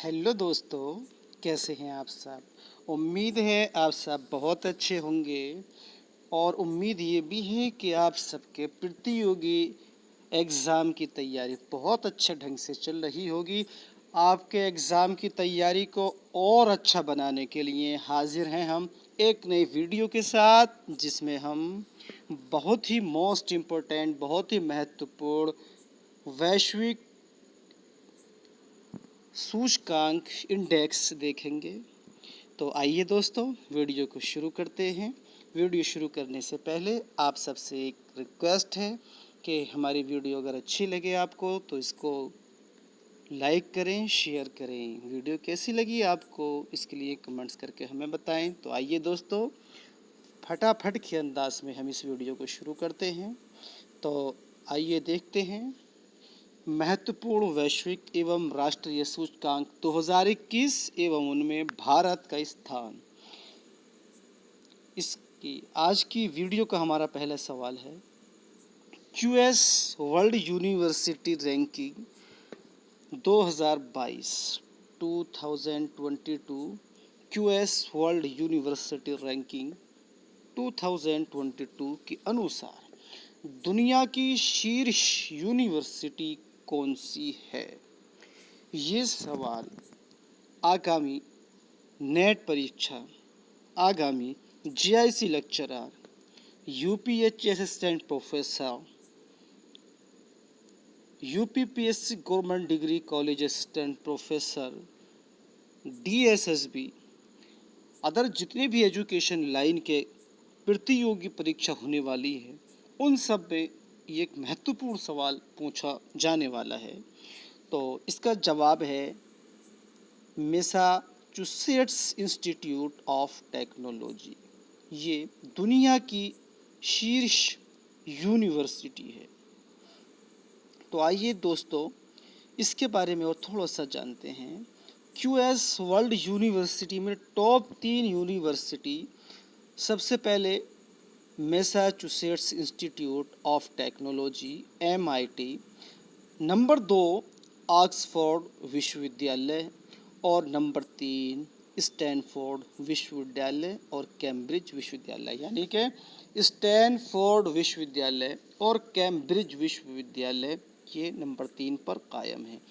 Hello दोस्तों, कैसे हैं आप सब। उम्मीद है आप सब बहुत अच्छे होंगे और उम्मीद ये भी है कि आप सबके प्रतियोगी एग्ज़ाम की तैयारी बहुत अच्छे ढंग से चल रही होगी। आपके एग्ज़ाम की तैयारी को और अच्छा बनाने के लिए हाजिर हैं हम एक नई वीडियो के साथ, जिसमें हम बहुत ही मोस्ट इम्पोर्टेंट, बहुत ही महत्वपूर्ण वैश्विक सूचकांक इंडेक्स देखेंगे। तो आइए दोस्तों, वीडियो को शुरू करते हैं। वीडियो शुरू करने से पहले आप सबसे एक रिक्वेस्ट है कि हमारी वीडियो अगर अच्छी लगे आपको तो इसको लाइक करें, शेयर करें। वीडियो कैसी लगी आपको इसके लिए कमेंट्स करके हमें बताएं। तो आइए दोस्तों, फटाफट के अंदाज में हम इस वीडियो को शुरू करते हैं। तो आइए देखते हैं महत्वपूर्ण वैश्विक एवं राष्ट्रीय सूचकांक 2021 एवं उनमें भारत का स्थान। इसकी आज की वीडियो का हमारा पहला सवाल है, QS world university ranking 2022 2022 QS world university ranking 2022 के अनुसार दुनिया की शीर्ष यूनिवर्सिटी कौन सी है। ये सवाल आगामी नेट परीक्षा, आगामी GIC lecturer, UPSC assistant professor, UPPSC government degree college assistant professor, DSSB, other जितने भी एजुकेशन लाइन के प्रतियोगी परीक्षा होने वाली है उन सब में ये एक महत्वपूर्ण सवाल पूछा जाने वाला है। तो इसका जवाब है मैसाचुसेट्स इंस्टीट्यूट ऑफ टेक्नोलॉजी। ये दुनिया की शीर्ष यूनिवर्सिटी है। तो आइए दोस्तों, इसके बारे में और थोड़ा सा जानते हैं। क्यूएस वर्ल्ड यूनिवर्सिटी में टॉप 3 यूनिवर्सिटी, सबसे पहले Massachusetts institute of technology MIT, number 2 Oxford विश्वविद्यालय और नंबर 3 स्टैनफोर्ड विश्वविद्यालय और कैम्ब्रिज विश्वविद्यालय, यानी कि स्टैनफोर्ड विश्वविद्यालय और कैम्ब्रिज विश्वविद्यालय ये नंबर 3 पर कायम है।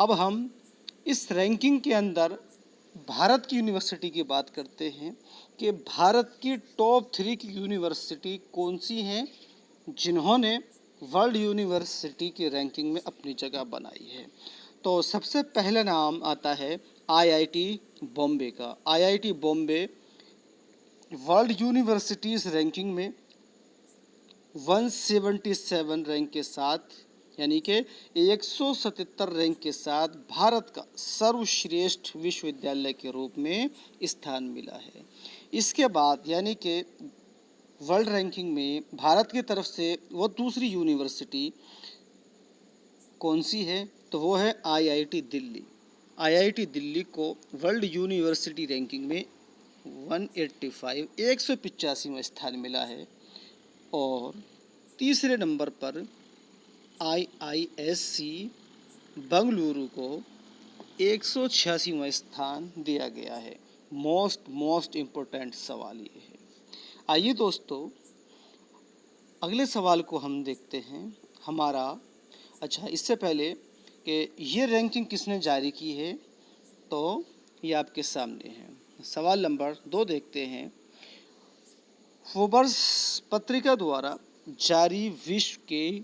अब हम इस रैंकिंग के अंदर भारत की यूनिवर्सिटी की बात करते हैं कि भारत की टॉप 3 की यूनिवर्सिटी कौन सी हैं जिन्होंने वर्ल्ड यूनिवर्सिटी की रैंकिंग में अपनी जगह बनाई है। तो सबसे पहला नाम आता है IIT बॉम्बे का। IIT Bombay world universities ranking में 177 रैंक के साथ, यानी कि 177 रैंक के साथ भारत का सर्वश्रेष्ठ विश्वविद्यालय के रूप में स्थान मिला है। इसके बाद यानी कि वर्ल्ड रैंकिंग में भारत की तरफ से वो दूसरी यूनिवर्सिटी कौन सी है, तो वो है IIT दिल्ली। IIT दिल्ली को वर्ल्ड यूनिवर्सिटी रैंकिंग में 185वां स्थान मिला है। और तीसरे नंबर पर IISc बंगलुरु को 186वां स्थान दिया गया है। मोस्ट इम्पोर्टेंट सवाल ये है। आइए दोस्तों, अगले सवाल को हम देखते हैं हमारा। अच्छा, इससे पहले कि ये रैंकिंग किसने जारी की है, तो ये आपके सामने है। सवाल नंबर 2 देखते हैं। फोर्ब्स पत्रिका द्वारा जारी विश्व के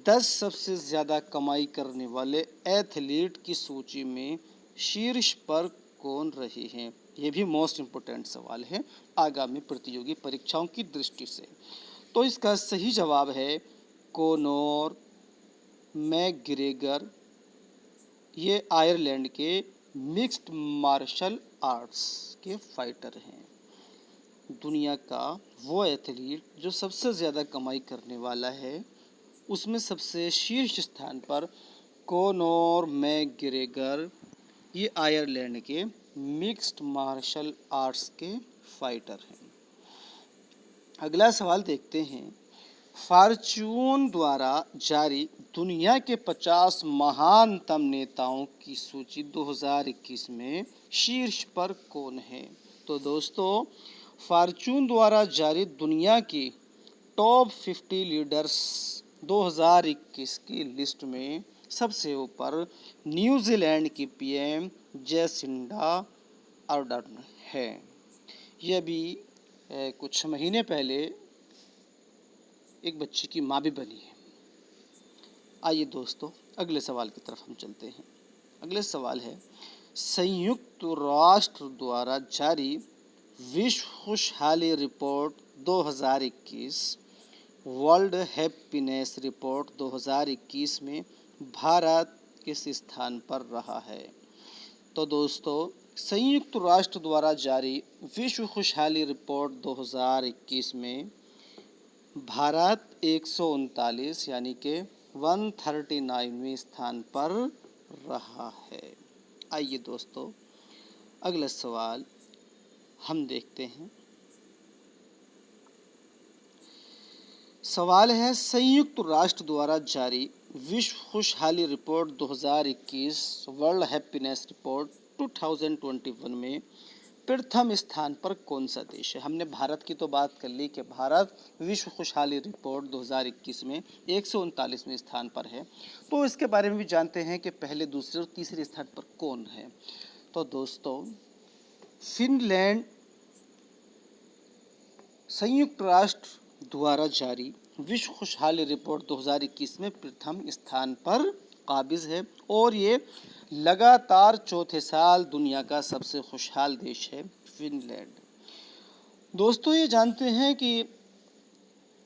10 सबसे ज़्यादा कमाई करने वाले एथलीट की सूची में शीर्ष पर कौन रहे हैं। ये भी मोस्ट इम्पोर्टेंट सवाल है आगामी प्रतियोगी परीक्षाओं की दृष्टि से। तो इसका सही जवाब है कोनोर मैकग्रेगर। ये आयरलैंड के मिक्स्ड मार्शल आर्ट्स के फाइटर हैं। दुनिया का वो एथलीट जो सबसे ज़्यादा कमाई करने वाला है, उसमें सबसे शीर्ष स्थान पर कोनोर मैकग्रेगर, ये आयरलैंड के मिक्स्ड मार्शल आर्ट्स के फाइटर हैं। अगला सवाल देखते हैं। फॉर्च्यून द्वारा जारी दुनिया के 50 महानतम नेताओं की सूची 2021 में शीर्ष पर कौन है? तो दोस्तों, फॉर्च्यून द्वारा जारी दुनिया की टॉप 50 लीडर्स 2021 की लिस्ट में सबसे ऊपर न्यूजीलैंड की पीएम जैसिंडा आर्डर्न है। यह भी कुछ महीने पहले एक बच्ची की माँ भी बनी है। आइए दोस्तों, अगले सवाल की तरफ हम चलते हैं। अगले सवाल है, संयुक्त राष्ट्र द्वारा जारी विश्व खुशहाली रिपोर्ट 2021 वर्ल्ड हैप्पीनेस रिपोर्ट 2021 में भारत किस स्थान पर रहा है? तो दोस्तों, संयुक्त राष्ट्र द्वारा जारी विश्व खुशहाली रिपोर्ट 2021 में भारत 139 यानी कि 139वें स्थान पर रहा है। आइए दोस्तों, अगला सवाल हम देखते हैं। सवाल है, संयुक्त राष्ट्र द्वारा जारी विश्व खुशहाली रिपोर्ट 2021 वर्ल्ड हैप्पीनेस रिपोर्ट 2021 में प्रथम स्थान पर कौन सा देश है? हमने भारत की तो बात कर ली कि भारत विश्व खुशहाली रिपोर्ट 2021 में 139वें स्थान पर है। तो इसके बारे में भी जानते हैं कि पहले, दूसरे और तीसरे स्थान पर कौन है। तो दोस्तों, फिनलैंड संयुक्त राष्ट्र द्वारा जारी विश्व खुशहाली रिपोर्ट 2021 में प्रथम स्थान पर काबिज है और ये लगातार चौथे साल दुनिया का सबसे खुशहाल देश है फिनलैंड। दोस्तों, ये जानते हैं कि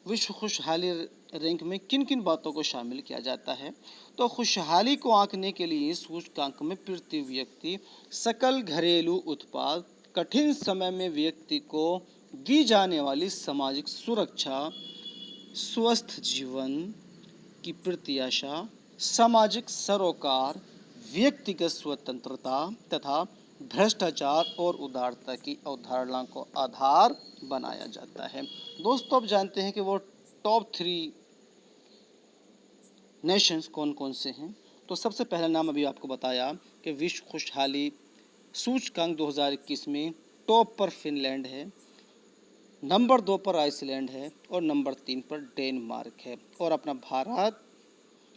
विश्व खुशहाली रैंक में किन किन बातों को शामिल किया जाता है। तो खुशहाली को आंकने के लिए सूचकांक में प्रति व्यक्ति सकल घरेलू उत्पाद, कठिन समय में व्यक्ति को दी जाने वाली सामाजिक सुरक्षा, स्वस्थ जीवन की प्रत्याशा, सामाजिक सरोकार, व्यक्तिगत स्वतंत्रता तथा भ्रष्टाचार और उदारता की अवधारणा को आधार बनाया जाता है। दोस्तों, अब जानते हैं कि वो टॉप 3 नेशंस कौन कौन से हैं। तो सबसे पहला नाम अभी आपको बताया कि विश्व खुशहाली सूचकांक 2021 में टॉप पर फिनलैंड है, नंबर 2 पर आइसलैंड है और नंबर 3 पर डेनमार्क है। और अपना भारत,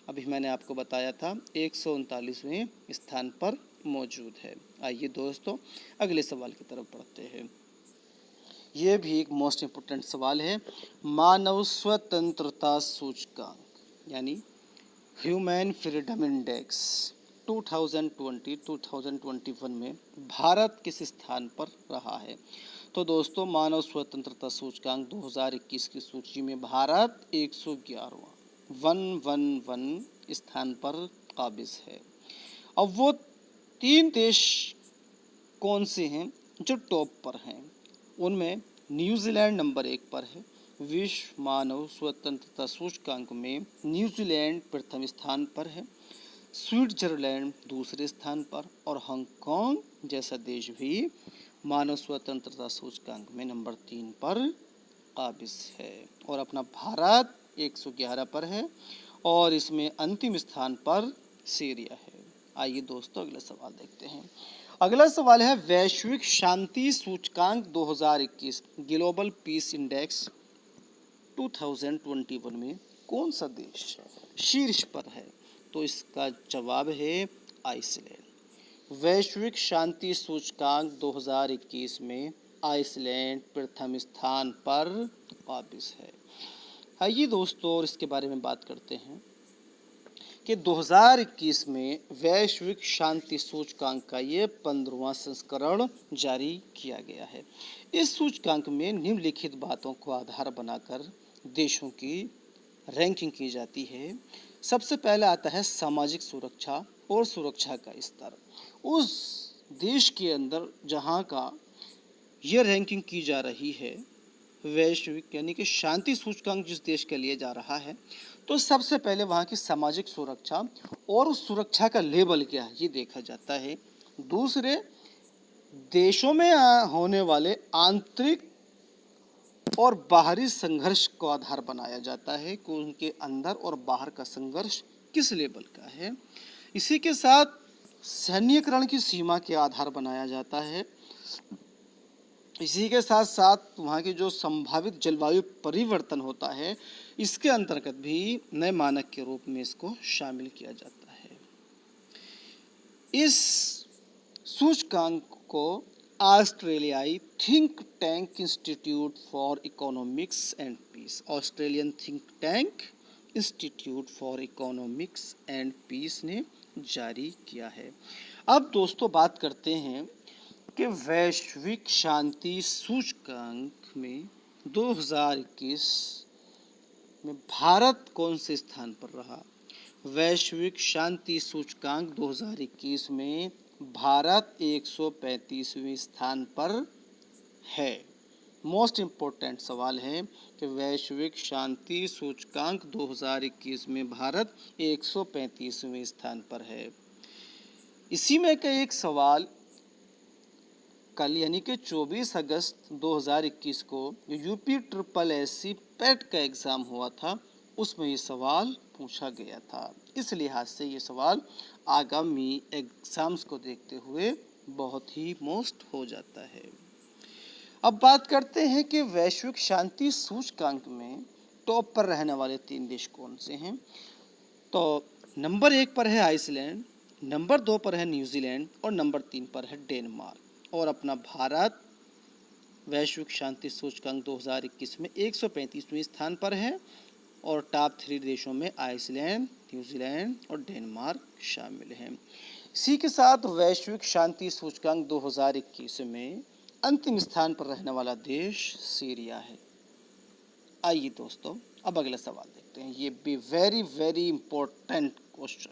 अभी मैंने आपको बताया था, 139वें स्थान पर मौजूद है। आइए दोस्तों, अगले सवाल की तरफ बढ़ते हैं। ये भी एक मोस्ट इम्पोर्टेंट सवाल है। मानव स्वतंत्रता सूचकांक यानी ह्यूमन फ्रीडम इंडेक्स 2020-2021 में भारत किस स्थान पर रहा है? तो दोस्तों, मानव स्वतंत्रता सूचकांक 2021 की सूची में भारत 111 स्थान पर काबिज है। अब वो 3 देश कौन से हैं जो टॉप पर हैं? उनमें न्यूजीलैंड नंबर 1 पर है। विश्व मानव स्वतंत्रता सूचकांक में न्यूजीलैंड प्रथम स्थान पर है, स्विट्जरलैंड दूसरे स्थान पर और हांगकांग जैसा देश भी मानव स्वतंत्रता सूचकांक में नंबर 3 पर काबिज है। और अपना भारत 111 पर है और इसमें अंतिम स्थान पर सीरिया है। आइए दोस्तों, अगला सवाल देखते हैं। अगला सवाल है, वैश्विक शांति सूचकांक 2021 ग्लोबल पीस इंडेक्स 2021 में कौन सा देश शीर्ष पर है? तो इसका जवाब है आइसलैंड। वैश्विक शांति सूचकांक 2021 में आइसलैंड प्रथम स्थान पर काबिज है। आइए दोस्तों, और इसके बारे में बात करते हैं कि 2021 में वैश्विक शांति सूचकांक का ये 15वां संस्करण जारी किया गया है। इस सूचकांक में निम्नलिखित बातों को आधार बनाकर देशों की रैंकिंग की जाती है। सबसे पहले आता है सामाजिक सुरक्षा और सुरक्षा का स्तर। उस देश के अंदर जहां का ये रैंकिंग की जा रही है, वैश्विक यानी कि शांति सूचकांक जिस देश के लिए जा रहा है, तो सबसे पहले वहाँ की सामाजिक सुरक्षा और उस सुरक्षा का लेवल क्या है ये देखा जाता है। दूसरे, देशों में होने वाले आंतरिक और बाहरी संघर्ष को आधार बनाया जाता है कि उनके अंदर और बाहर का संघर्ष किस लेवल का है। इसी के साथ सैन्यकरण की सीमा के आधार बनाया जाता है। इसी के साथ साथ वहाँ की जो संभावित जलवायु परिवर्तन होता है, इसके अंतर्गत भी नए मानक के रूप में इसको शामिल किया जाता है। इस सूचकांक को ऑस्ट्रेलियाई think tank institute for economics and peace, Australian think tank institute for economics and peace ने जारी किया है। अब दोस्तों बात करते हैं कि वैश्विक शांति सूचकांक में 2021 में भारत कौन से स्थान पर रहा। वैश्विक शांति सूचकांक 2021 में भारत 135वें स्थान पर है। मोस्ट इम्पोर्टेंट सवाल है कि वैश्विक शांति सूचकांक 2021 में भारत 135वें स्थान पर है। इसी में का एक सवाल कल यानी कि 24 अगस्त 2021 को यूपी SSSC पेट का एग्ज़ाम हुआ था, उसमें ये सवाल पूछा गया था। इस लिहाज से ये सवाल आगामी एग्ज़ाम्स को देखते हुए बहुत ही मोस्ट हो जाता है। अब बात करते हैं कि वैश्विक शांति सूचकांक में टॉप पर रहने वाले 3 देश कौन से हैं। तो नंबर 1 पर है आइसलैंड, नंबर 2 पर है न्यूजीलैंड और नंबर 3 पर है डेनमार्क। और अपना भारत वैश्विक शांति सूचकांक 2021 में 135वें स्थान पर है और टॉप 3 देशों में आइसलैंड, न्यूजीलैंड और डेनमार्क शामिल हैं। इसी के साथ वैश्विक शांति सूचकांक 2021 में अंतिम स्थान पर रहने वाला देश सीरिया है। आइए दोस्तों अब अगला सवाल देखते हैं। ये भी वेरी इम्पोर्टेंट क्वेश्चन,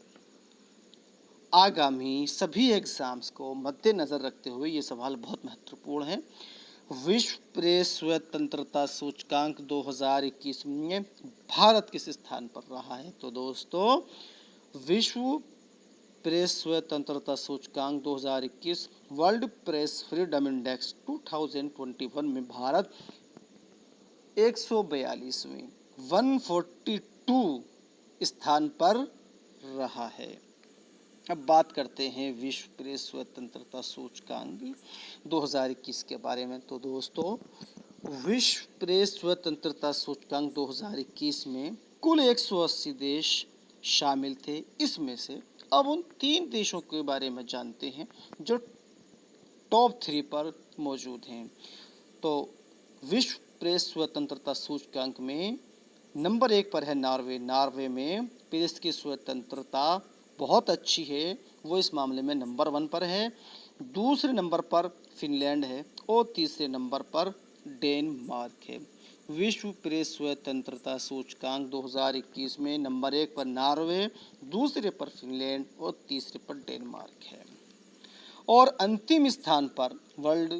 आगामी सभी एग्जाम्स को मद्देनजर रखते हुए ये सवाल बहुत महत्वपूर्ण है। विश्व प्रेस स्वतंत्रता सूचकांक 2021 में भारत किस स्थान पर रहा है। तो दोस्तों विश्व प्रेस स्वतंत्रता सूचकांक 2021 वर्ल्ड प्रेस फ्रीडम इंडेक्स 2021 में भारत 142वें 142 स्थान पर रहा है। अब बात करते हैं विश्व प्रेस स्वतंत्रता सूचकांक 2021 के बारे में। तो दोस्तों विश्व प्रेस स्वतंत्रता सूचकांक 2021 में कुल 180 देश शामिल थे। इसमें से अब उन 3 देशों के बारे में जानते हैं जो टॉप 3 पर मौजूद हैं। तो विश्व प्रेस स्वतंत्रता सूचकांक में नंबर 1 पर है नॉर्वे। नॉर्वे में प्रेस की स्वतंत्रता बहुत अच्छी है, वो इस मामले में नंबर 1 पर है। दूसरे नंबर पर फिनलैंड है और तीसरे नंबर पर डेनमार्क है। विश्व प्रेस स्वतंत्रता सूचकांक 2021 में नंबर 1 पर नॉर्वे, दूसरे पर फिनलैंड और तीसरे पर डेनमार्क है। और अंतिम स्थान पर वर्ल्ड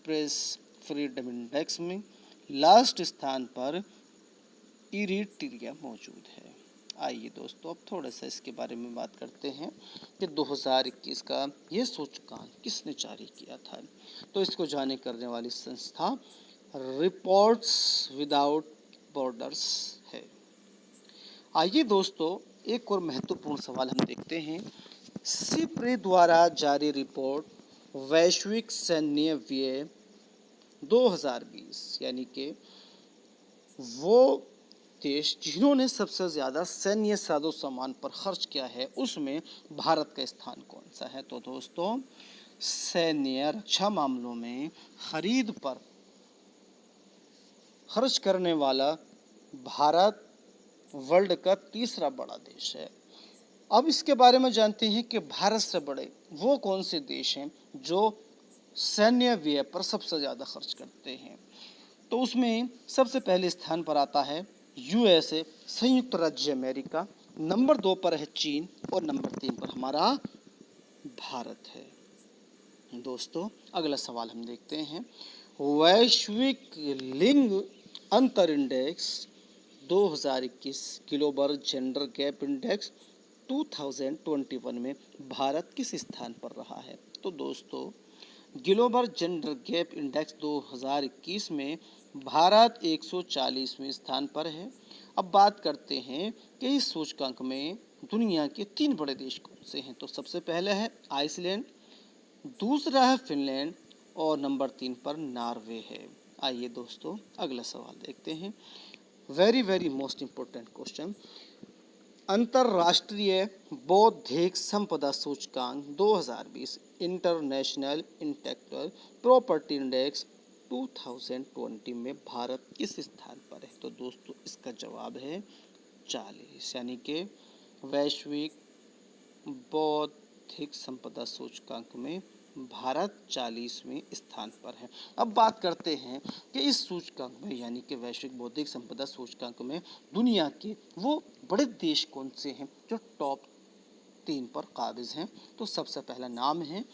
प्रेस फ्रीडम इंडेक्स में लास्ट स्थान पर इरिट्रिया मौजूद है। आइए दोस्तों अब थोड़ा सा इसके बारे में बात करते हैं कि 2021 का ये सूचकांक किसने जारी किया था। तो इसको जारी करने वाली संस्था रिपोर्ट्स विदाउट बॉर्डर्स है। आइए दोस्तों एक और महत्वपूर्ण सवाल हम देखते हैं। सिप्री द्वारा जारी रिपोर्ट वैश्विक सैन्य व्यय 2020 यानी कि वो देश जिन्होंने सबसे ज़्यादा सैन्य साजो सामान पर खर्च किया है उसमें भारत का स्थान कौन सा है। तो दोस्तों सैन्य रक्षा मामलों में खरीद पर खर्च करने वाला भारत वर्ल्ड का तीसरा बड़ा देश है। अब इसके बारे में जानते हैं कि भारत से बड़े वो कौन से देश हैं जो सैन्य व्यय पर सबसे ज़्यादा खर्च करते हैं। तो उसमें सबसे पहले स्थान पर आता है USA संयुक्त राज्य अमेरिका, नंबर 2 पर है चीन और नंबर 3 पर हमारा भारत है। दोस्तों अगला सवाल हम देखते हैं। वैश्विक लिंग अंतर index 2021 global gender gap index 2021 में भारत किस स्थान पर रहा है। तो दोस्तों ग्लोबल जेंडर गैप इंडेक्स 2021 में भारत 140वें स्थान पर है। अब बात करते हैं कि इस सूचकांक में दुनिया के 3 बड़े देश कौन से हैं। तो सबसे पहले है आइसलैंड, दूसरा है फिनलैंड और नंबर 3 पर नॉर्वे है। आइए दोस्तों अगला सवाल देखते हैं। Very most important question. अंतरराष्ट्रीय बौद्धिक संपदा सूचकांक 2020 इंटरनेशनल इंटेलेक्चुअल प्रॉपर्टी इंडेक्स 2020 में भारत किस स्थान पर है। तो दोस्तों इसका जवाब है 40, यानी कि वैश्विक बौद्धिक संपदा सूचकांक में भारत 40वें स्थान पर है। अब बात करते हैं कि इस सूचकांक में यानी कि वैश्विक बौद्धिक संपदा सूचकांक में दुनिया के वो बड़े देश कौन से हैं जो टॉप 3 पर काबिज हैं। तो सबसे पहला नाम है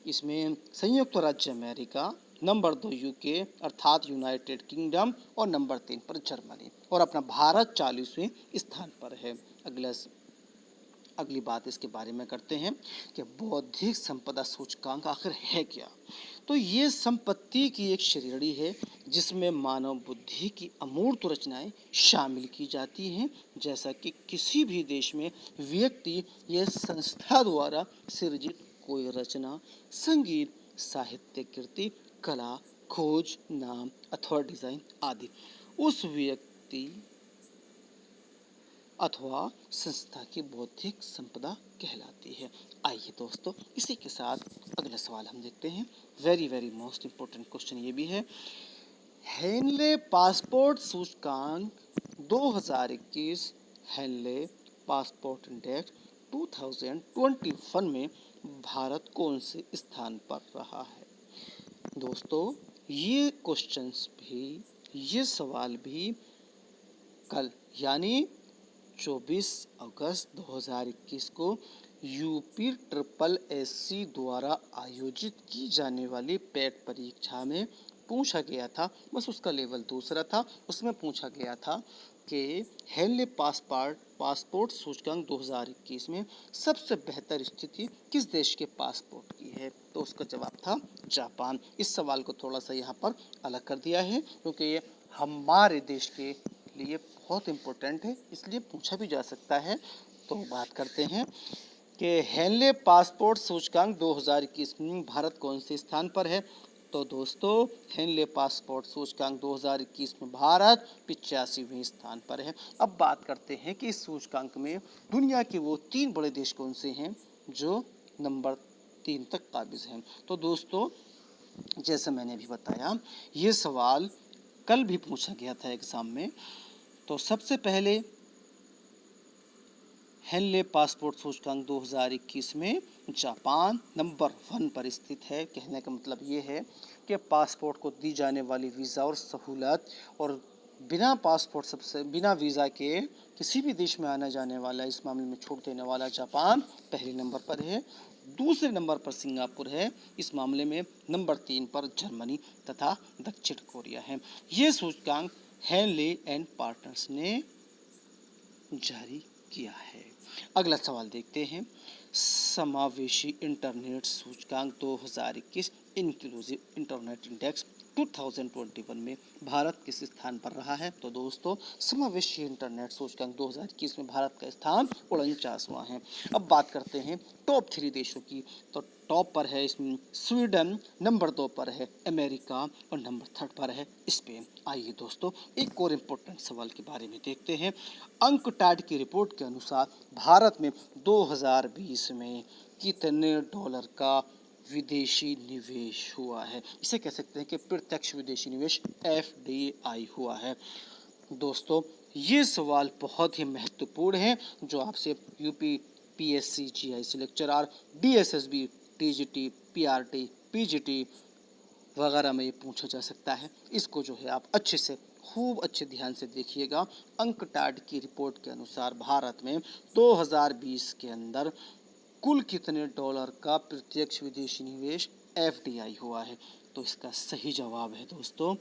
इसमें संयुक्त राज्य अमेरिका, नंबर 2 यूके अर्थात यूनाइटेड किंगडम और नंबर 3 पर जर्मनी, और अपना भारत 40वें स्थान पर है। अगली बात इसके बारे में करते हैं कि बौद्धिक संपदा सूचकांक आखिर है क्या। तो ये संपत्ति की एक श्रेणी है जिसमें मानव बुद्धि की अमूर्त रचनाएं शामिल की जाती हैं, जैसा कि किसी भी देश में व्यक्ति या संस्था द्वारा सृजित कोई रचना, संगीत, साहित्य कृति, कला, खोज, नाम अथवा डिजाइन आदि उस व्यक्ति अथवा संस्था की बौद्धिक संपदा कहलाती है। आइए दोस्तों इसी के साथ अगला सवाल हम देखते हैं। वेरी मोस्ट इम्पोर्टेंट क्वेश्चन ये भी है। हेनले पासपोर्ट सूचकांक 2021 हेनले पासपोर्ट इंडेक्स 2021 में भारत कौन से स्थान पर रहा है। दोस्तों ये क्वेश्चंस भी, ये सवाल भी कल यानी 24 अगस्त 2021 को यूपी ट्रिपल एससी द्वारा आयोजित की जाने वाली पेट परीक्षा में पूछा गया था। बस उसका लेवल दूसरा था। उसमें पूछा गया था कि हेनले पासपोर्ट सूचकांक 2021 में सबसे बेहतर स्थिति किस देश के पासपोर्ट की है। तो उसका जवाब था जापान। इस सवाल को थोड़ा सा यहाँ पर अलग कर दिया है क्योंकि ये हमारे देश के लिए बहुत इम्पोर्टेंट है, इसलिए पूछा भी जा सकता है। तो बात करते हैं कि हेनले पासपोर्ट सूचकांक 2021 में भारत कौन से स्थान पर है। तो दोस्तों हेनले पासपोर्ट सूचकांक 2021 में भारत 85वें स्थान पर है। अब बात करते हैं कि इस सूचकांक में दुनिया के वो 3 बड़े देश कौन से हैं जो नंबर 3 तक काबिज हैं। तो दोस्तों जैसे मैंने भी बताया ये सवाल कल भी पूछा गया था एग्जाम में। तो सबसे पहले हेनले पासपोर्ट सूचकांक 2021 में जापान नंबर 1 पर स्थित है। कहने का मतलब ये है कि पासपोर्ट को दी जाने वाली वीज़ा और सहूलत और बिना पासपोर्ट सबसे बिना वीज़ा के किसी भी देश में आना जाने वाला, इस मामले में छूट देने वाला जापान पहले नंबर पर है। दूसरे नंबर पर सिंगापुर है। इस मामले में नंबर 3 पर जर्मनी तथा दक्षिण कोरिया है। ये सूचकांक हेनले एंड पार्टनर्स ने जारी किया है। अगला सवाल देखते हैं। समावेशी इंटरनेट सूचकांक 2021 इंक्लूसिव इंटरनेट इंडेक्स 2021 में भारत किस स्थान पर रहा है। तो दोस्तों समावेशी इंटरनेट सूचकांक 2021 में भारत का स्थान 49वां है। अब बात करते हैं टॉप 3 देशों की। तो टॉप पर है इसमें स्वीडन, नंबर 2 पर है अमेरिका और नंबर 3 पर है स्पेन। आइए दोस्तों एक और इम्पोर्टेंट सवाल के बारे में देखते हैं। अंकटैड की रिपोर्ट के अनुसार भारत में 2020 में कितने डॉलर का विदेशी निवेश हुआ है। इसे कह सकते हैं कि प्रत्यक्ष विदेशी निवेश FDI हुआ है। दोस्तों ये सवाल बहुत ही महत्वपूर्ण है जो आपसे UP PSC GIC lecturer DSSB TGT PRT PGT वगैरह में ये पूछा जा सकता है। इसको जो है आप अच्छे से खूब अच्छे ध्यान से देखिएगा। अंकटैड की रिपोर्ट के अनुसार भारत में 2020 के अंदर कुल कितने डॉलर का प्रत्यक्ष विदेशी निवेश FDI हुआ है। तो इसका सही जवाब है दोस्तों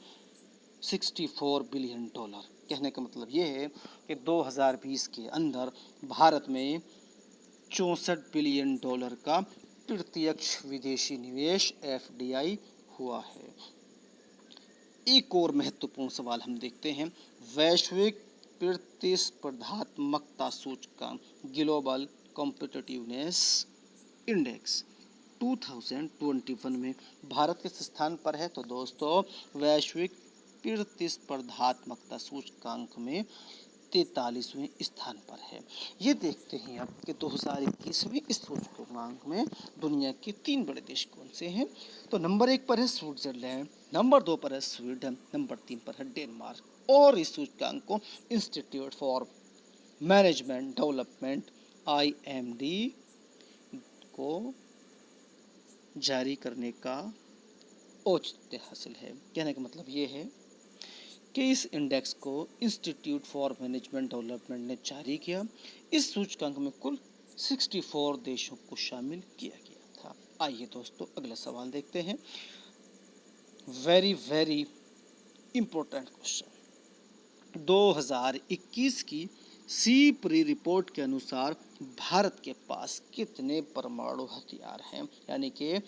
64 बिलियन डॉलर। कहने का मतलब ये है कि 2020 के अंदर भारत में 64 बिलियन डॉलर का प्रत्यक्ष विदेशी निवेश FDI हुआ है। एक और महत्वपूर्ण सवाल हम देखते हैं। वैश्विक प्रतिस्पर्धात्मकता सूचकांक ग्लोबल कॉम्पिटिटिवनेस इंडेक्स 2021 में भारत किस स्थान पर है? तो दोस्तों वैश्विक प्रतिस्पर्धात्मकता सूचकांक में 43वें स्थान पर है। ये देखते हैं अब कि 2021 में इस सूचकांक में दुनिया के 3 बड़े देश कौन से हैं। तो नंबर 1 पर है स्विट्जरलैंड, नंबर 2 पर है स्वीडन, नंबर 3 पर है डेनमार्क। और इस सूचकांक को institute for management development IMD को जारी करने का औचित्य हासिल है। कहने का मतलब ये है कि इस इंडेक्स को इंस्टीट्यूट फॉर मैनेजमेंट डेवलपमेंट ने जारी किया। इस सूचकांक में कुल 64 देशों को शामिल किया गया था। आइए दोस्तों अगला सवाल देखते हैं। Very very important question. 2021 की सीप्री रिपोर्ट के अनुसार भारत के पास कितने परमाणु हथियार हैं? यानी कि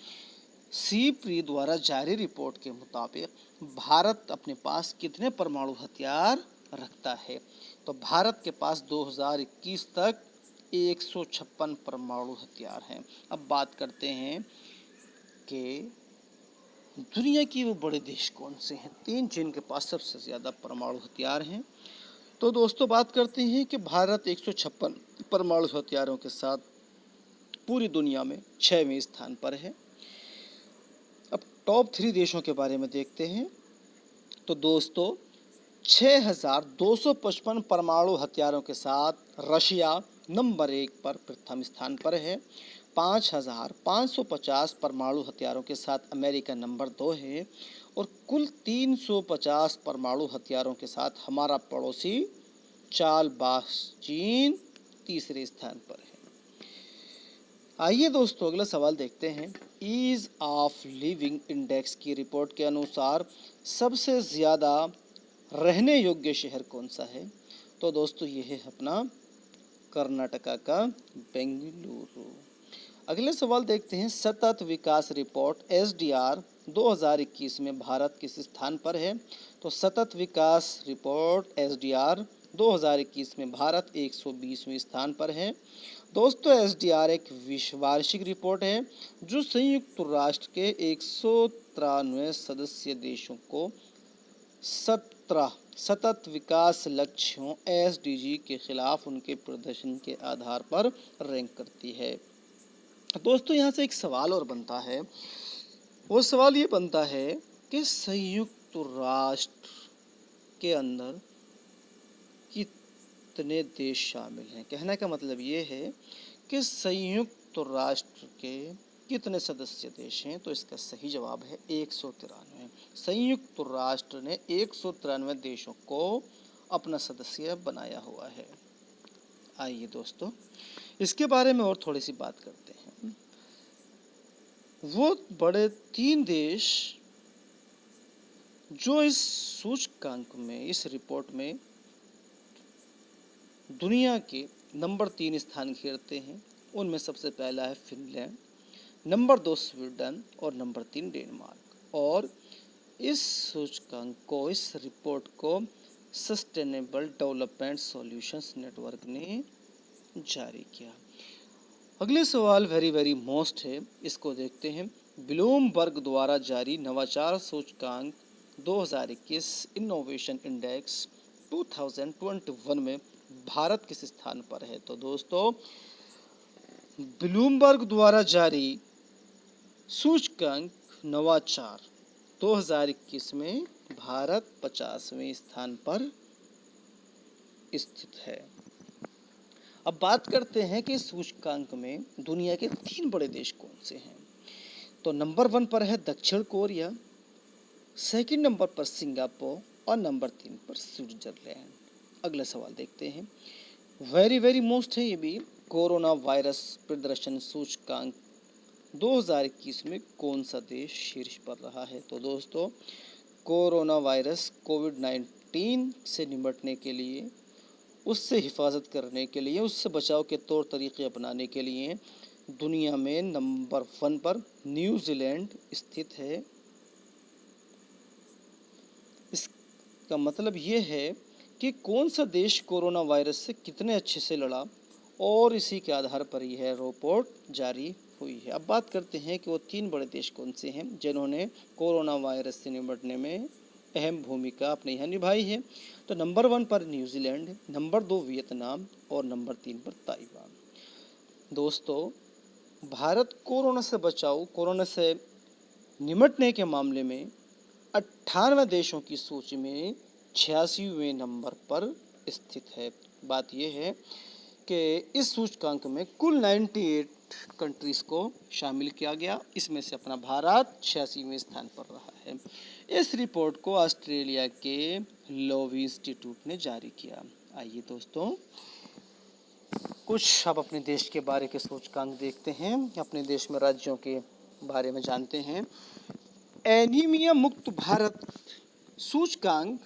सीप्री द्वारा जारी रिपोर्ट के मुताबिक भारत अपने पास कितने परमाणु हथियार रखता है? तो भारत के पास 2021 तक 156 परमाणु हथियार हैं। अब बात करते हैं कि दुनिया की वो बड़े देश कौन से हैं, 3 जिनके पास सबसे ज़्यादा परमाणु हथियार हैं। तो दोस्तों बात करते हैं कि भारत 156 परमाणु हथियारों के साथ पूरी दुनिया में 6वें स्थान पर है। अब टॉप 3 देशों के बारे में देखते हैं। तो दोस्तों 6255 परमाणु हथियारों के साथ रशिया नंबर 1 पर प्रथम स्थान पर है। 5550 परमाणु हथियारों के साथ अमेरिका नंबर 2 है और कुल 350 परमाणु हथियारों के साथ हमारा पड़ोसी चालबाज चीन तीसरे स्थान पर है। आइए दोस्तों अगला सवाल देखते हैं। ईज ऑफ लिविंग इंडेक्स की रिपोर्ट के अनुसार सबसे ज़्यादा रहने योग्य शहर कौन सा है? तो दोस्तों ये है अपना कर्नाटका का बेंगलुरु। अगले सवाल देखते हैं। सतत विकास रिपोर्ट SDR 2021 में भारत किस स्थान पर है? तो सतत विकास रिपोर्ट SDR 2021 में भारत 120वें स्थान पर है। दोस्तों SDR एक वार्षिक रिपोर्ट है जो संयुक्त राष्ट्र के 193 सदस्य देशों को 17 सतत विकास लक्ष्यों SDG के खिलाफ उनके प्रदर्शन के आधार पर रैंक करती है। दोस्तों यहाँ से एक सवाल और बनता है। वो सवाल ये बनता है कि संयुक्त राष्ट्र के अंदर कितने देश शामिल हैं। कहने का मतलब ये है कि संयुक्त राष्ट्र के कितने सदस्य देश हैं। तो इसका सही जवाब है 193। संयुक्त राष्ट्र ने 193 देशों को अपना सदस्य बनाया हुआ है। आइए दोस्तों इसके बारे में और थोड़ी सी बात करते हैं। वो बड़े 3 देश जो इस सूचकांक में इस रिपोर्ट में दुनिया के नंबर 3 स्थान घेरते हैं, उनमें सबसे पहला है फिनलैंड, नंबर 2 स्वीडन और नंबर 3 डेनमार्क। और इस सूचकांक को इस रिपोर्ट को सस्टेनेबल डेवलपमेंट सॉल्यूशंस नेटवर्क ने जारी किया। अगले सवाल वेरी वेरी मोस्ट है, इसको देखते हैं। ब्लूमबर्ग द्वारा जारी नवाचार सूचकांक 2021 इनोवेशन इंडेक्स 2021 में भारत किस स्थान पर है? तो दोस्तों ब्लूमबर्ग द्वारा जारी सूचकांक नवाचार 2021 में भारत 50वें स्थान पर स्थित है। अब बात करते हैं कि सूचकांक में दुनिया के 3 बड़े देश कौन से हैं। तो नंबर 1 पर है दक्षिण कोरिया, सेकंड नंबर पर सिंगापुर और नंबर 3 पर स्विट्जरलैंड। अगला सवाल देखते हैं। वेरी वेरी मोस्ट है ये भी। कोरोना वायरस प्रदर्शन सूचकांक 2021 में कौन सा देश शीर्ष पर रहा है? तो दोस्तों कोरोना वायरस कोविड-19 से निपटने के लिए, उससे हिफाजत करने के लिए, उससे बचाव के तौर तरीके अपनाने के लिए दुनिया में नंबर 1 पर न्यूजीलैंड स्थित है। इसका मतलब ये है कि कौन सा देश कोरोना वायरस से कितने अच्छे से लड़ा और इसी के आधार पर यह रिपोर्ट जारी हुई है। अब बात करते हैं कि वो 3 बड़े देश कौन से हैं जिन्होंने कोरोना वायरस से निपटने में अहम भूमिका अपने यहाँ निभाई है। तो नंबर 1 पर न्यूजीलैंड, नंबर 2 वियतनाम और नंबर 3 पर ताइवान। दोस्तों, भारत कोरोना से निपटने के मामले में 98 देशों की सूची में 86वें नंबर पर स्थित है। बात यह है कि इस सूचकांक में कुल 98 कंट्रीज़ को शामिल किया गया, इसमें से अपना भारत 86वें स्थान पर रहा है। इस रिपोर्ट को ऑस्ट्रेलिया के लोवी इंस्टीट्यूट ने जारी किया। आइए दोस्तों, कुछ अब अपने देश के बारे के सूचकांक देखते हैं, अपने देश में राज्यों के बारे में जानते हैं। एनीमिया मुक्त भारत सूचकांक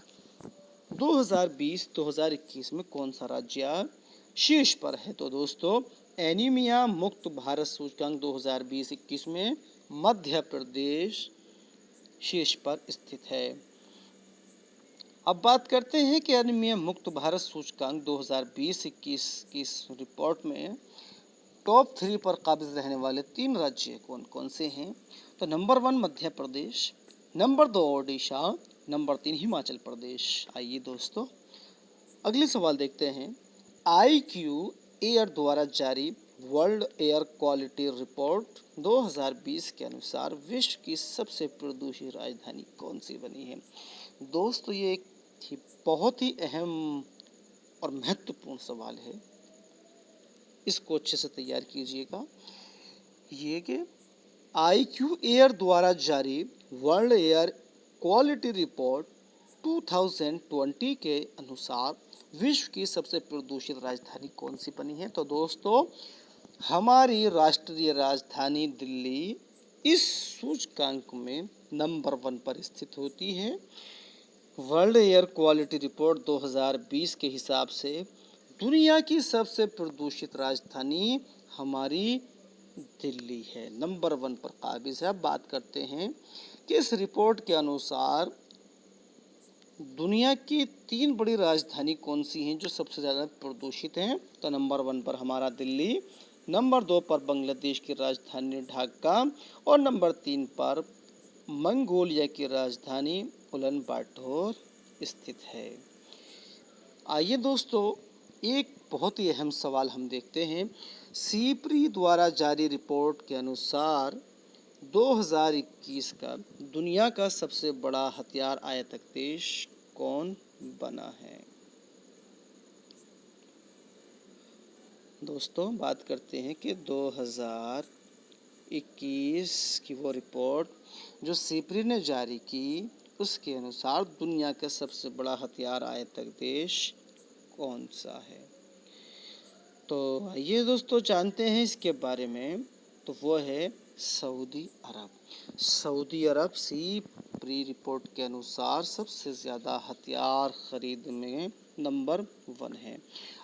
2020-2021 में कौन सा राज्य शीर्ष पर है? तो दोस्तों, एनीमिया मुक्त भारत सूचकांक 2020-21 में मध्य प्रदेश शीर्ष पर स्थित है। अब बात करते हैं कि एनीमिया मुक्त भारत सूचकांक 2020-21 की इस रिपोर्ट में टॉप 3 पर काबिज रहने वाले 3 राज्य कौन कौन से हैं? तो number 1 Madhya Pradesh, number 2 Odisha, number 3 Himachal Pradesh. आइए दोस्तों, अगले सवाल देखते हैं। IQ एयर द्वारा जारी वर्ल्ड एयर क्वालिटी रिपोर्ट 2020 के अनुसार विश्व की सबसे प्रदूषित राजधानी कौन सी बनी है? दोस्तों, ये एक बहुत ही अहम और महत्वपूर्ण सवाल है, इसको अच्छे से तैयार कीजिएगा। ये कि IQ एयर द्वारा जारी वर्ल्ड एयर क्वालिटी रिपोर्ट 2020 के अनुसार विश्व की सबसे प्रदूषित राजधानी कौन सी बनी है? तो दोस्तों, हमारी राष्ट्रीय राजधानी दिल्ली इस सूचकांक में नंबर 1 पर स्थित होती है। वर्ल्ड एयर क्वालिटी रिपोर्ट 2020 के हिसाब से दुनिया की सबसे प्रदूषित राजधानी हमारी दिल्ली है, नंबर 1 पर काबिज है। अब बात करते हैं कि इस रिपोर्ट के अनुसार दुनिया की 3 बड़ी राजधानी कौन सी हैं जो सबसे ज़्यादा प्रदूषित हैं? तो नंबर 1 पर हमारा दिल्ली, नंबर 2 पर बांग्लादेश की राजधानी ढाका और नंबर 3 पर मंगोलिया की राजधानी उलन बाटोर स्थित है। आइए दोस्तों, एक बहुत ही अहम सवाल हम देखते हैं। सीप्री द्वारा जारी रिपोर्ट के अनुसार 2021 का दुनिया का सबसे बड़ा हथियार आयातक देश कौन बना है? दोस्तों, बात करते हैं कि 2021 की वो रिपोर्ट जो सीप्री ने जारी की, उसके अनुसार दुनिया का सबसे बड़ा हथियार आयातक देश कौन सा है? तो ये दोस्तों जानते हैं इसके बारे में। तो वो है सऊदी अरब। सऊदी अरब सीप्री रिपोर्ट के अनुसार सबसे ज़्यादा हथियार खरीद में नंबर 1 है।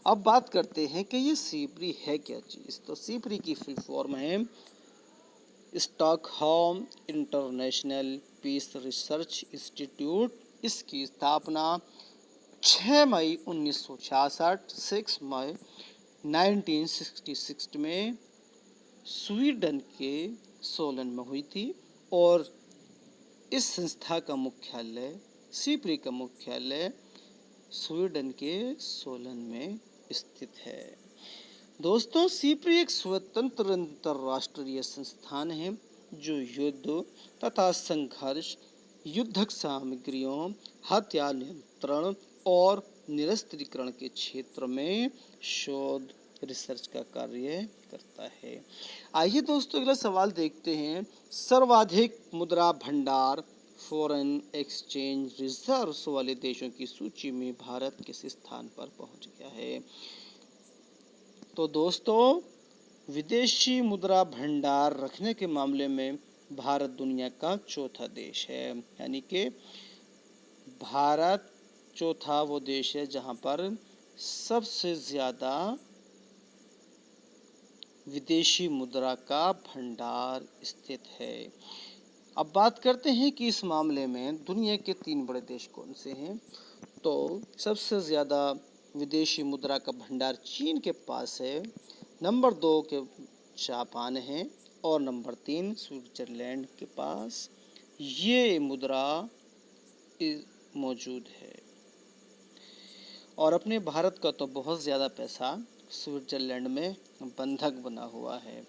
अब बात करते हैं कि ये सीप्री है क्या चीज़? तो सीप्री की फुल फॉर्म है Stockholm International Peace Research Institute. इसकी स्थापना 6 मई 1966, 6 मई 1966 में स्वीडन के सोलन में हुई थी और इस संस्था का मुख्यालय, सीप्री का मुख्यालय स्वीडन के सोलन में स्थित है। दोस्तों, सीप्री एक स्वतंत्र अंतर्राष्ट्रीय संस्थान है जो युद्ध तथा संघर्ष, युद्धक सामग्रियों, हथियार नियंत्रण और निरस्त्रीकरण के क्षेत्र में शोध रिसर्च का कार्य करता है। आइए दोस्तों, अगला सवाल देखते हैं। सर्वाधिक मुद्रा भंडार फॉरेन एक्सचेंज रिजर्व्स वाले देशों की सूची में भारत किस स्थान पर पहुंच गया है? तो दोस्तों, विदेशी मुद्रा भंडार रखने के मामले में भारत दुनिया का चौथा देश है, यानी कि भारत चौथा वो देश है जहां पर सबसे ज़्यादा विदेशी मुद्रा का भंडार स्थित है। अब बात करते हैं कि इस मामले में दुनिया के 3 बड़े देश कौन से हैं? तो सबसे ज़्यादा विदेशी मुद्रा का भंडार चीन के पास है, नंबर 2 के जापान है और नंबर 3 स्विट्जरलैंड के पास ये मुद्रा मौजूद है। और अपने भारत का तो बहुत ज़्यादा पैसा स्विट्जरलैंड में बंधक बना हुआ है।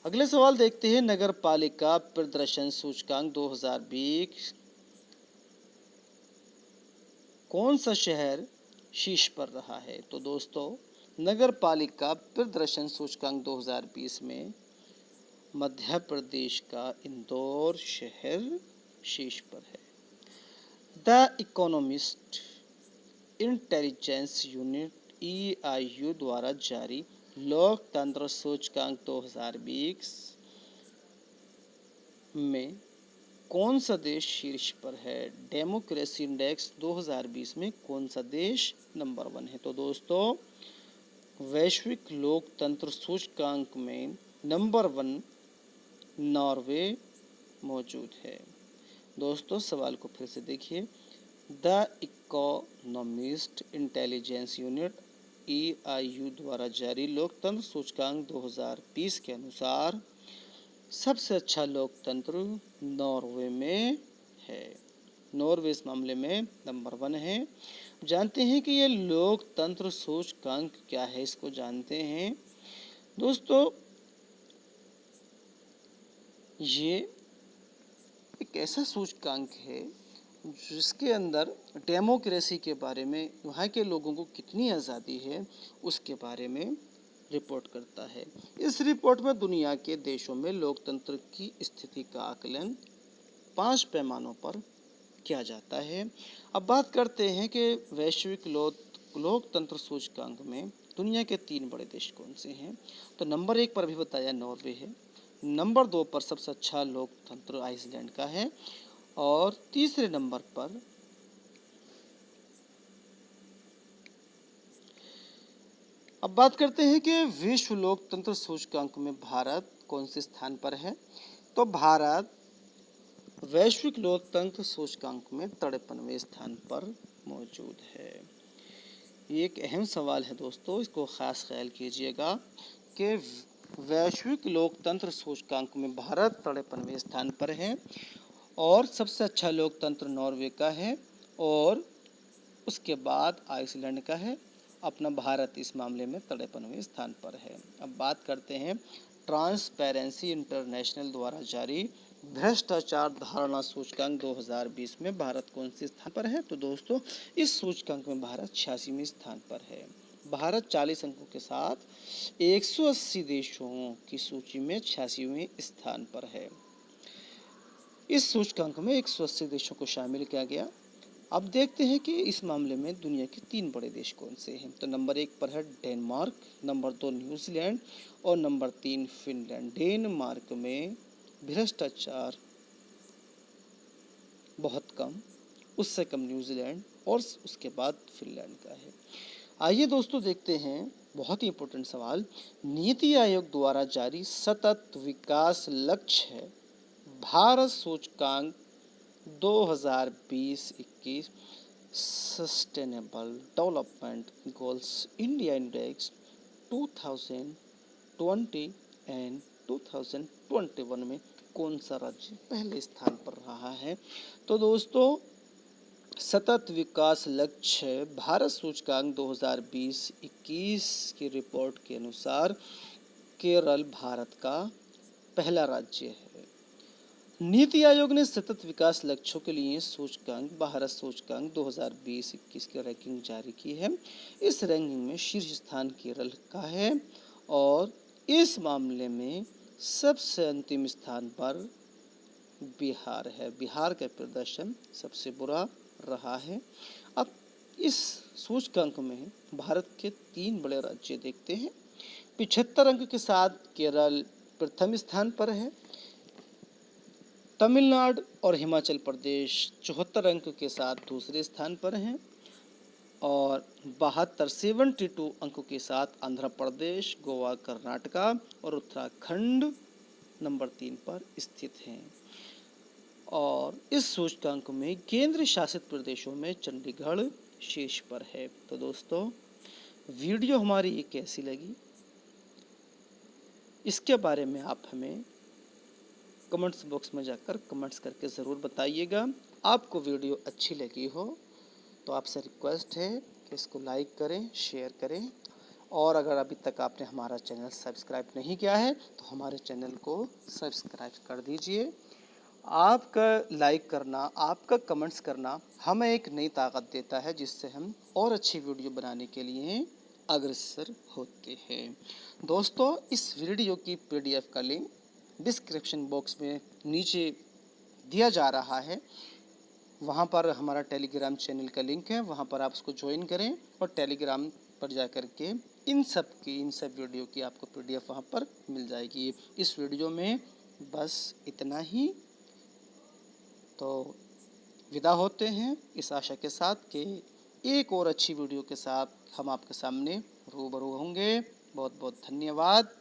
अगले सवाल देखते हैं, नगर पालिका प्रदर्शन सूचकांक 2020 कौन सा शहर शीर्ष पर रहा है? तो दोस्तों, नगर पालिका प्रदर्शन सूचकांक 2020 में मध्य प्रदेश का इंदौर शहर शीर्ष पर है। The economist intelligence unit EIU द्वारा जारी लोकतंत्र सूचकांक 2020 में कौन सा देश शीर्ष पर है? डेमोक्रेसी इंडेक्स 2020 में कौन सा देश नंबर 1 है? तो दोस्तों, वैश्विक लोकतंत्र सूचकांक में नंबर 1 नॉर्वे मौजूद है। दोस्तों, सवाल को फिर से देखिए। The economist intelligence unit EIU द्वारा जारी लोकतंत्र सूचकांक 2020 के अनुसार सबसे अच्छा लोकतंत्र नॉर्वे में है। नॉर्वे इस मामले में नंबर 1 है। जानते हैं कि ये लोकतंत्र सूचकांक क्या है, इसको जानते हैं। दोस्तों, ये एक ऐसा सूचकांक है जिसके अंदर डेमोक्रेसी के बारे में, वहाँ के लोगों को कितनी आज़ादी है उसके बारे में रिपोर्ट करता है। इस रिपोर्ट में दुनिया के देशों में लोकतंत्र की स्थिति का आकलन 5 पैमानों पर किया जाता है। अब बात करते हैं कि वैश्विक लोकतंत्र सूचकांक में दुनिया के 3 बड़े देश कौन से हैं। तो नंबर 1 पर भी बताया नॉर्वे है, नंबर 2 पर सबसे अच्छा लोकतंत्र आइसलैंड का है और तीसरे नंबर पर अब बात करते हैं कि विश्व लोकतंत्र सूचकांक में भारत कौन से स्थान पर है। तो भारत वैश्विक लोकतंत्र सूचकांक में 53वें स्थान पर मौजूद है। ये एक अहम सवाल है दोस्तों, इसको खास ख्याल कीजिएगा कि वैश्विक लोकतंत्र सूचकांक में भारत 53वें स्थान पर है और सबसे अच्छा लोकतंत्र नॉर्वे का है और उसके बाद आइसलैंड का है। अपना भारत इस मामले में 53वें स्थान पर है। अब बात करते हैं ट्रांसपेरेंसी इंटरनेशनल द्वारा जारी भ्रष्टाचार धारणा सूचकांक 2020 में भारत कौन से स्थान पर है। तो दोस्तों, इस सूचकांक में भारत 86वें स्थान पर है। भारत 40 अंकों के साथ 180 देशों की सूची में 86वें स्थान पर है। इस सूचकांक में 180 देशों को शामिल किया गया। अब देखते हैं कि इस मामले में दुनिया के 3 बड़े देश कौन से हैं। तो नंबर 1 पर है डेनमार्क, नंबर 2 न्यूजीलैंड और नंबर 3 फिनलैंड। डेनमार्क में भ्रष्टाचार बहुत कम, उससे कम न्यूजीलैंड और उसके बाद फिनलैंड का है। आइए दोस्तों देखते हैं बहुत ही इंपॉर्टेंट सवाल, नीति आयोग द्वारा जारी सतत विकास लक्ष्य है भारत सूचकांक 2020-21 sustainable development goals India index 2020 and 2021 में कौन सा राज्य पहले स्थान पर रहा है। तो दोस्तों, सतत विकास लक्ष्य भारत सूचकांक 2020-21 की रिपोर्ट के अनुसार केरल भारत का पहला राज्य है। नीति आयोग ने सतत विकास लक्ष्यों के लिए सूचकांक भारत सूचकांक 2020-21 की रैंकिंग जारी की है। इस रैंकिंग में शीर्ष स्थान केरल का है और इस मामले में सबसे अंतिम स्थान पर बिहार है। बिहार का प्रदर्शन सबसे बुरा रहा है। अब इस सूचकांक में भारत के 3 बड़े राज्य देखते हैं। 75 अंक के साथ केरल प्रथम स्थान पर है। तमिलनाडु और हिमाचल प्रदेश 74 अंक के साथ दूसरे स्थान पर हैं और 72 अंकों के साथ आंध्र प्रदेश, गोवा, कर्नाटका और उत्तराखंड नंबर 3 पर स्थित हैं। और इस सूचकांक में केंद्र शासित प्रदेशों में चंडीगढ़ शीर्ष पर है। तो दोस्तों, वीडियो हमारी ये कैसी लगी, इसके बारे में आप हमें कमेंट्स बॉक्स में जाकर कमेंट्स करके ज़रूर बताइएगा। आपको वीडियो अच्छी लगी हो तो आपसे रिक्वेस्ट है कि इसको लाइक करें, शेयर करें, और अगर अभी तक आपने हमारा चैनल सब्सक्राइब नहीं किया है तो हमारे चैनल को सब्सक्राइब कर दीजिए। आपका लाइक करना, आपका कमेंट्स करना हमें एक नई ताकत देता है, जिससे हम और अच्छी वीडियो बनाने के लिए अग्रसर होते हैं। दोस्तों, इस वीडियो की PDF का लिंक डिस्क्रिप्शन बॉक्स में नीचे दिया जा रहा है। वहाँ पर हमारा टेलीग्राम चैनल का लिंक है, वहाँ पर आप उसको ज्वाइन करें और टेलीग्राम पर जा कर के इन सब वीडियो की आपको PDF वहाँ पर मिल जाएगी। इस वीडियो में बस इतना ही। तो विदा होते हैं इस आशा के साथ कि एक और अच्छी वीडियो के साथ हम आपके सामने रूबरू होंगे। बहुत बहुत धन्यवाद।